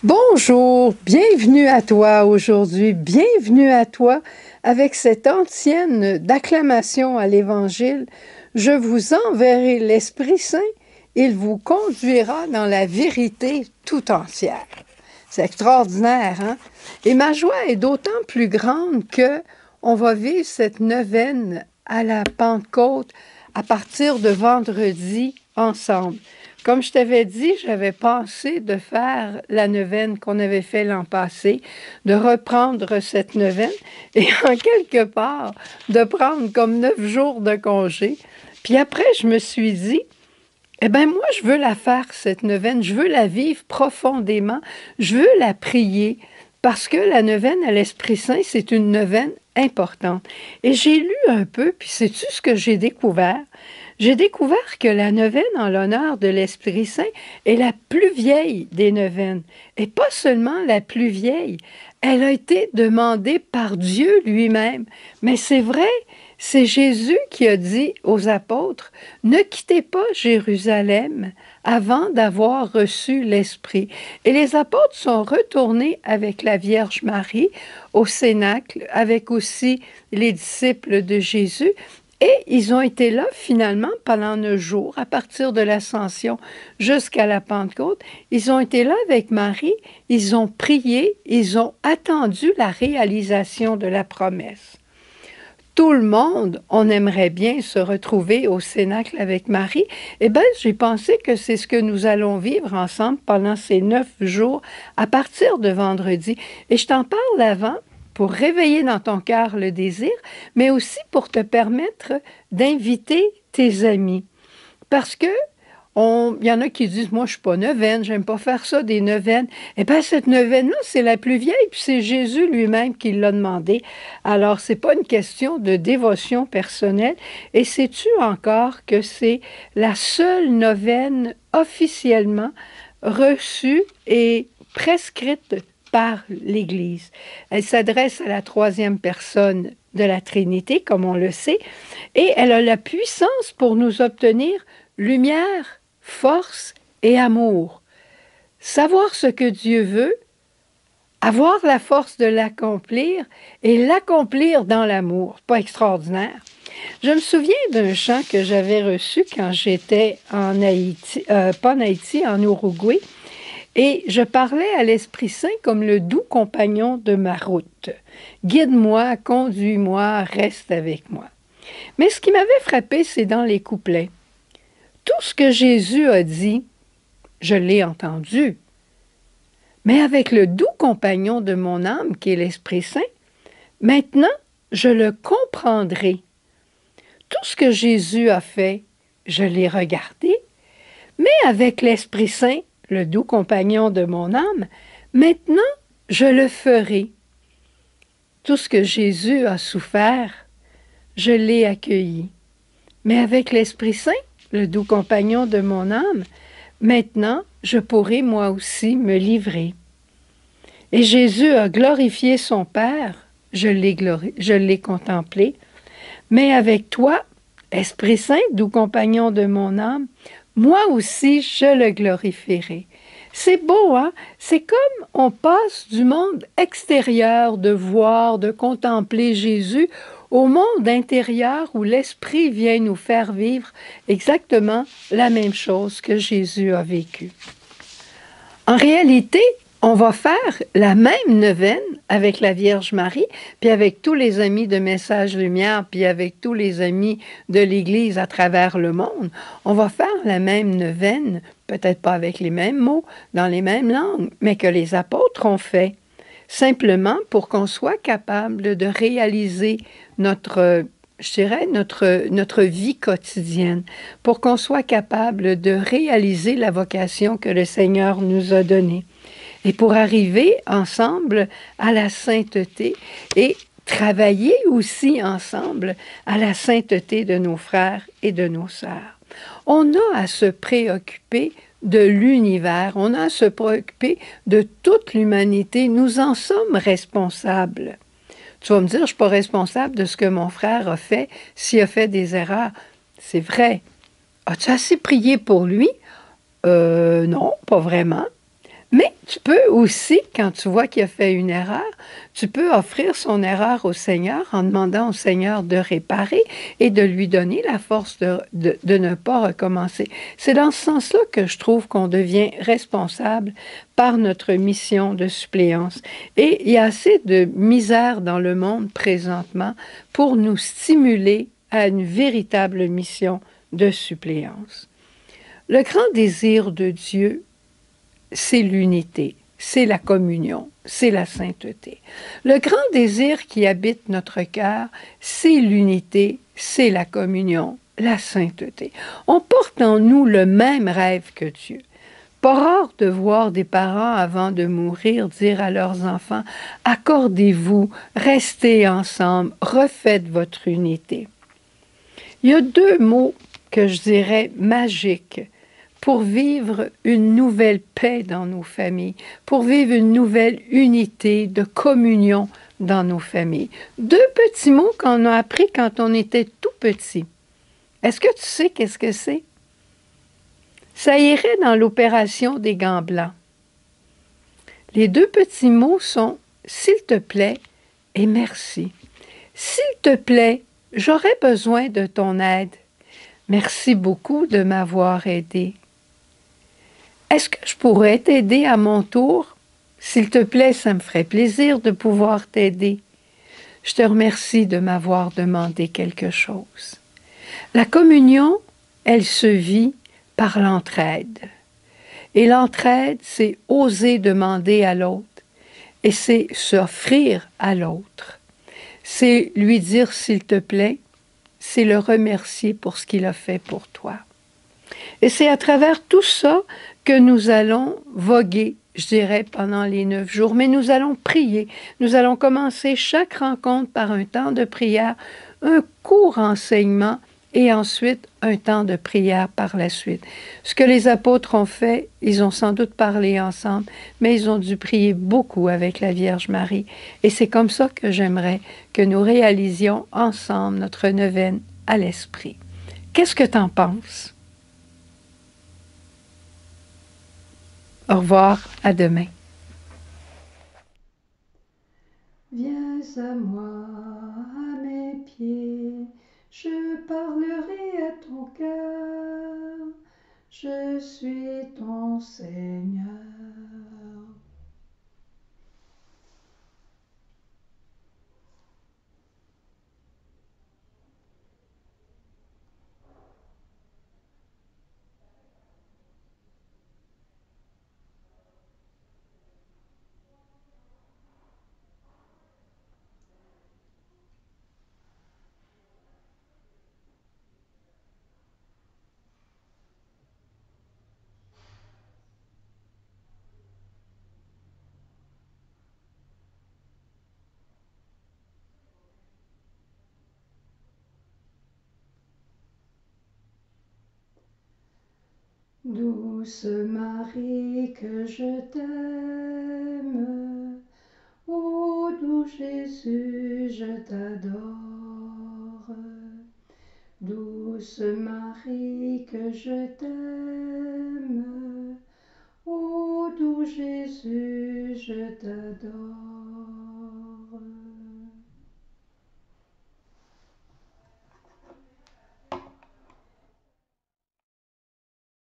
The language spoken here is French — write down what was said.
Bonjour, bienvenue à toi aujourd'hui, bienvenue à toi avec cette antienne d'acclamation à l'Évangile. Je vous enverrai l'Esprit Saint, il vous conduira dans la vérité tout entière. C'est extraordinaire, hein? Et ma joie est d'autant plus grande que on va vivre cette neuvaine à la Pentecôte à partir de vendredi ensemble. Comme je t'avais dit, j'avais pensé de faire la neuvaine qu'on avait fait l'an passé, de reprendre cette neuvaine et en quelque part de prendre comme 9 jours de congé. Puis après, je me suis dit, eh bien, moi, je veux la faire, cette neuvaine. Je veux la vivre profondément. Je veux la prier parce que la neuvaine à l'Esprit Saint, c'est une neuvaine importante. Et j'ai lu un peu, puis sais-tu ce que j'ai découvert? J'ai découvert que la neuvaine en l'honneur de l'Esprit Saint est la plus vieille des neuvaines. Et pas seulement la plus vieille, elle a été demandée par Dieu lui-même. Mais c'est vrai, c'est Jésus qui a dit aux apôtres, « Ne quittez pas Jérusalem avant d'avoir reçu l'Esprit. » Et les apôtres sont retournés avec la Vierge Marie au Cénacle, avec aussi les disciples de Jésus. Et ils ont été là finalement pendant 9 jours, à partir de l'Ascension jusqu'à la Pentecôte. Ils ont été là avec Marie, ils ont prié, ils ont attendu la réalisation de la promesse. Tout le monde, on aimerait bien se retrouver au Cénacle avec Marie. Eh bien, j'ai pensé que c'est ce que nous allons vivre ensemble pendant ces 9 jours à partir de vendredi. Et je t'en parle avant pour réveiller dans ton cœur le désir, mais aussi pour te permettre d'inviter tes amis. Parce que il y en a qui disent, moi, je ne suis pas neuvaine, j'aime pas faire ça, des neuvaines. Eh bien, cette neuvaine-là, c'est la plus vieille, puis c'est Jésus lui-même qui l'a demandé. Alors, ce n'est pas une question de dévotion personnelle. Et sais-tu encore que c'est la seule neuvaine officiellement reçue et prescrite par l'Église. Elle s'adresse à la troisième personne de la Trinité, comme on le sait, et elle a la puissance pour nous obtenir lumière, force et amour. Savoir ce que Dieu veut, avoir la force de l'accomplir et l'accomplir dans l'amour. Pas extraordinaire. Je me souviens d'un chant que j'avais reçu quand j'étais en Haïti, pas en Haïti, en Uruguay, et je parlais à l'Esprit Saint comme le doux compagnon de ma route. Guide-moi, conduis-moi, reste avec moi. Mais ce qui m'avait frappé, c'est dans les couplets. Tout ce que Jésus a dit, je l'ai entendu. Mais avec le doux compagnon de mon âme, qui est l'Esprit Saint, maintenant, je le comprendrai. Tout ce que Jésus a fait, je l'ai regardé, mais avec l'Esprit Saint, le doux compagnon de mon âme, maintenant, je le ferai. Tout ce que Jésus a souffert, je l'ai accueilli. Mais avec l'Esprit Saint, le doux compagnon de mon âme, maintenant, je pourrai moi aussi me livrer. Et Jésus a glorifié son Père, je l'ai contemplé, mais avec toi, Esprit Saint, doux compagnon de mon âme, moi aussi je le glorifierai. C'est beau, hein? C'est comme on passe du monde extérieur de voir, de contempler Jésus, au monde intérieur où l'Esprit vient nous faire vivre exactement la même chose que Jésus a vécu. En réalité, on va faire la même neuvaine avec la Vierge Marie, puis avec tous les amis de Message Lumière, puis avec tous les amis de l'Église à travers le monde. On va faire la même neuvaine, peut-être pas avec les mêmes mots, dans les mêmes langues, mais que les apôtres ont fait, simplement pour qu'on soit capable de réaliser notre vie quotidienne, pour qu'on soit capable de réaliser la vocation que le Seigneur nous a donnée. Et pour arriver ensemble à la sainteté et travailler aussi ensemble à la sainteté de nos frères et de nos sœurs. On a à se préoccuper de l'univers, on a à se préoccuper de toute l'humanité. Nous en sommes responsables. Tu vas me dire, je ne suis pas responsable de ce que mon frère a fait, s'il a fait des erreurs. C'est vrai. As-tu assez prié pour lui? Non, pas vraiment. Mais tu peux aussi, quand tu vois qu'il a fait une erreur, tu peux offrir son erreur au Seigneur en demandant au Seigneur de réparer et de lui donner la force de ne pas recommencer. C'est dans ce sens-là que je trouve qu'on devient responsable par notre mission de suppléance. Et il y a assez de misère dans le monde présentement pour nous stimuler à une véritable mission de suppléance. Le grand désir de Dieu, c'est l'unité, c'est la communion, c'est la sainteté. Le grand désir qui habite notre cœur, c'est l'unité, c'est la communion, la sainteté. On porte en nous le même rêve que Dieu. Pas rare de voir des parents, avant de mourir, dire à leurs enfants, « Accordez-vous, restez ensemble, refaites votre unité. » Il y a deux mots que je dirais magiques pour vivre une nouvelle paix dans nos familles, pour vivre une nouvelle unité de communion dans nos familles. Deux petits mots qu'on a appris quand on était tout petit. Est-ce que tu sais qu'est-ce que c'est? Ça irait dans l'opération des gants blancs. Les deux petits mots sont « s'il te plaît » et « merci ». S'il te plaît, j'aurais besoin de ton aide. Merci beaucoup de m'avoir aidé. Est-ce que je pourrais t'aider à mon tour? S'il te plaît, ça me ferait plaisir de pouvoir t'aider. Je te remercie de m'avoir demandé quelque chose. La communion, elle se vit par l'entraide. Et l'entraide, c'est oser demander à l'autre et c'est s'offrir à l'autre. C'est lui dire s'il te plaît, c'est le remercier pour ce qu'il a fait pour toi. Et c'est à travers tout ça que nous allons voguer, je dirais, pendant les 9 jours. Mais nous allons prier. Nous allons commencer chaque rencontre par un temps de prière, un court enseignement et ensuite un temps de prière par la suite. Ce que les apôtres ont fait, ils ont sans doute parlé ensemble, mais ils ont dû prier beaucoup avec la Vierge Marie. Et c'est comme ça que j'aimerais que nous réalisions ensemble notre neuvaine à l'esprit. Qu'est-ce que tu en penses? Au revoir, à demain. Viens à moi, à mes pieds, je parlerai à ton cœur, je suis ton Seigneur. Douce Marie, que je t'aime, ô doux Jésus, je t'adore. Douce Marie, que je t'aime, ô doux Jésus, je t'adore.